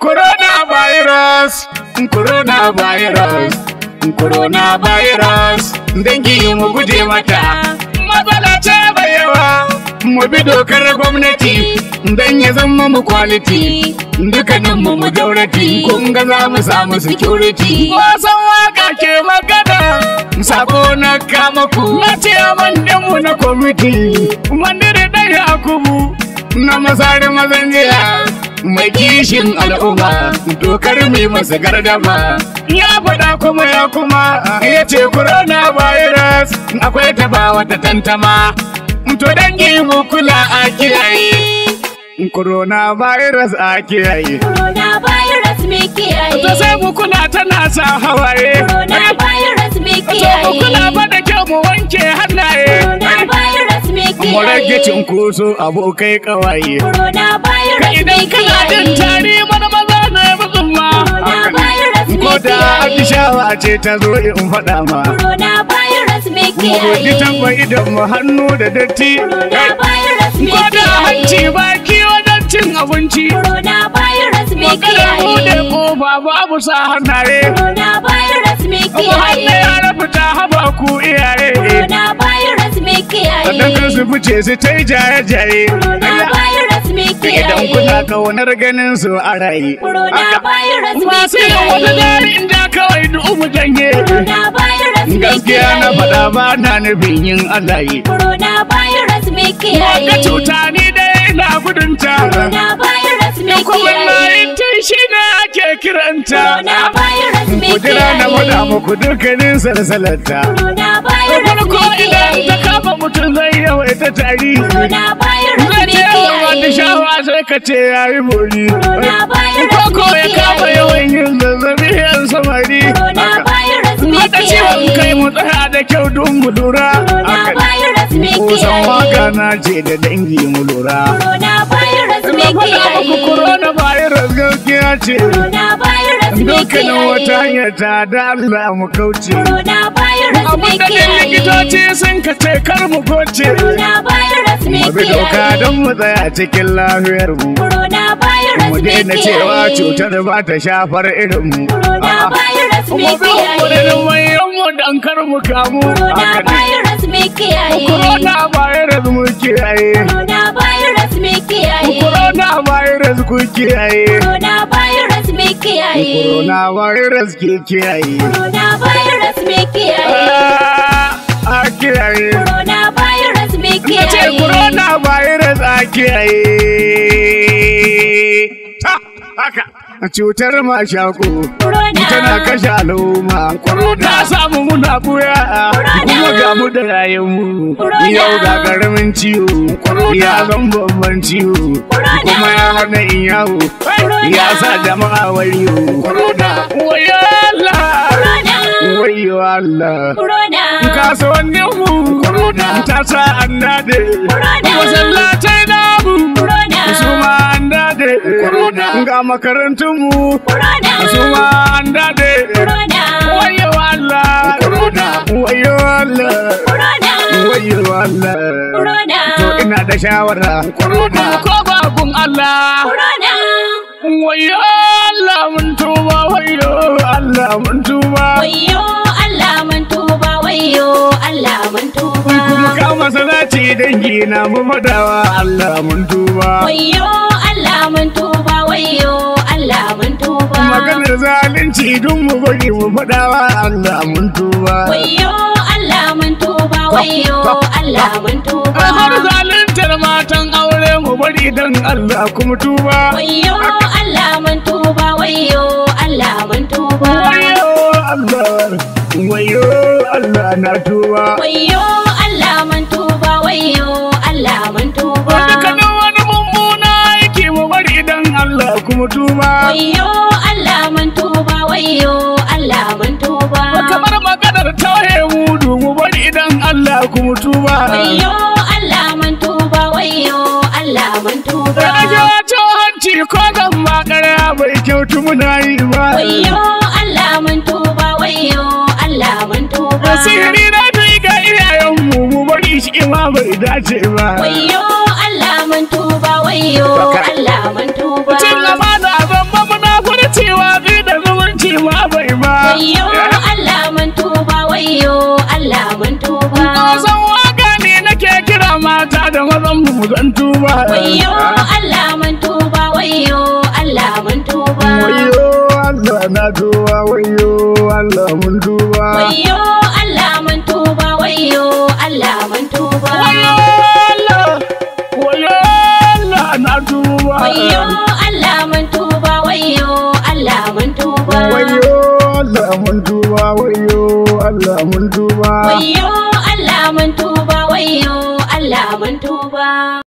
Coronavirus, coronavirus, coronavirus, dangi mu guje mata. Matsala ce bai yawa, mu bi dokar gwamnati, dan ya zama mu quality. Dukkanin mu daurati, kun ga za mu samu security. Wasan waka ke magana, sako na kama ku. Na ce mu na kwamiti, mandiri ɗan Yakubu, na masari mazan jiya. Mai kishin al'umma dokar mai masa gardama ya faɗa kuma ya ce coronavirus akwai ta ba wata tantama to dangi mu kula a kiyaye coronavirus a kiyaye me kiyaye to sai mu kula tana sa hawaye coronavirus me kiyaye to mu kula ba da kyau mu wanke hannaye coronavirus me kiyaye mu rage cinkoso abokai kawaye coronavirus me idan kana jin tari mana maza na mutsumma coronavirus me ko da atishawa ce ta zo in faɗa ma coronavirus me mu goji kiyaye tamba idan mu hannu da datti coronavirus me ko da hanci kiyaye baki wajen cin abinci coronavirus me kada bude kiyaye kofa babu sa hannaye coronavirus me mu hannu kiyaye yara fita haba ku iyaye coronavirus me sannan kan kiyaye su fice su ta yi jaye-jaye coronavirus me idan kiyaye kuna kaunar ganin su a raye coronavirus me masu yin wata kiyaye dari inda kawai duk mu janye coronavirus me gaskiya na kiyaye faɗa ba na nufin yin alaye coronavirus me wanda kiyaye cuta ni dai ina gudunta coronavirus me kiyaye COVID-19 shi ne ake kiranta coronavirus me kudura na faɗa kiyaye muku dukkanin salsalarta coronavirus farko me idan ta kiyaye kama mutum zai yawaita tari coronavirus zai me ce yawan wata kiyaye shawa sai ka ce ya yi bori coronavirus koko me ya kama kiyaye yawan yin zazzabi yan samari coronavirus me haka ciwon kai kiyaye mu tsaya da kyau don mu lura coronavirus me kusan waka kiyaye na ce da dangi mu lura coronavirus me na faɗa muku kiyaye coronavirus gaskiya ce coronavirus me dukkanin wata kiyaye hanyar ta da Allah mu kauce coronavirus me abin da kiyaye likitoci sun ka ce kar mu goce coronavirus me mu bi doka kiyaye don mu tsaya cikin lafiyar mu coronavirus mu me daina cewa kiyaye cutar ba ta shafar irin mu coronavirus me mu bi kiyaye umarnin manyan mu dan kar mu kamu haka ne coronavirus me kiyaye coronavirus mu kiyaye coronavirus me kiyaye coronavirus ku kiyaye coronavirus me kiyaye coronavirus ke kiyaye coronavirus me kiyaye a kiyaye coronavirus me ce kiyaye coronavirus a kiyaye haka cutar mashaƙo tana kashe al'umma ta samu muna buya kuma ga mu da rayuwar mu yau ga karamin ciwo ya zan babban ciwo kuma ya hana in yawo ya sa jama'a wayo wayo Allah wayo Allah kasuwannin mu ta sa an dade masallatai namu su ma an dade ga makarantun mu su ma an dade wayo Allah wayo Allah wayo Allah to ina da shawara ko babun Allah wayo Allah mun tuba wayo Allah mun tuba wayo Allah mun tuba wayo Allah mun tuba kuma kama salati dangi na mu fadawa Allah mun tuba wayo Allah mun tuba wayo Allah mun tuba maganar zalunci dun mu bari mu fadawa Allah mun tuba wayo Allah mun tuba wayo Allah mun tuba har zaluntar matan aure mu bari dan Allah kuma tuba wayo Allah mun tuba wayo Allah mun tuba wayo Allah wayo Allah na tuba wayo Allah mun tuba wayo Allah mun tuba dukkanin wani mummuna yake mu bari dan Allah kuma tuba wayo Allah mun tuba wayo Allah mun tuba kamar maganar tauye mudu mu bari dan Allah kuma tuba wayo Allah mun tuba wayo Allah mun tuba rage wato hanci ko zan ma ƙarya bai kyautu muna yi ba wayo Allah mun tuba wayo Allah mun tuba sihiri na dai ga iyayenmu mu bari shi ma bai dace ba wayo Allah mun tuba wayo Allah mun tuba cin amana zamba muna Wayyo Allah mun tuba, wayyo Allah mun tuba. San waka ne nake kira mata da mazan mu zan tuba. Wayyo Allah mun tuba, wayyo Allah mun tuba. Wayyo Allah na tuba, wayyo Allah mun tuba. Wayyo Allah mun tuba, wayyo Allah mun tuba. Wayyo Allah na tuba. Wayyo Allah mun tuba, wayyo Allah mun tuba. Wayyo Allah mun tuba, wayyo Allah mun tuba. Wayyo Allah mun tuba, wayyo Allah mun tuba.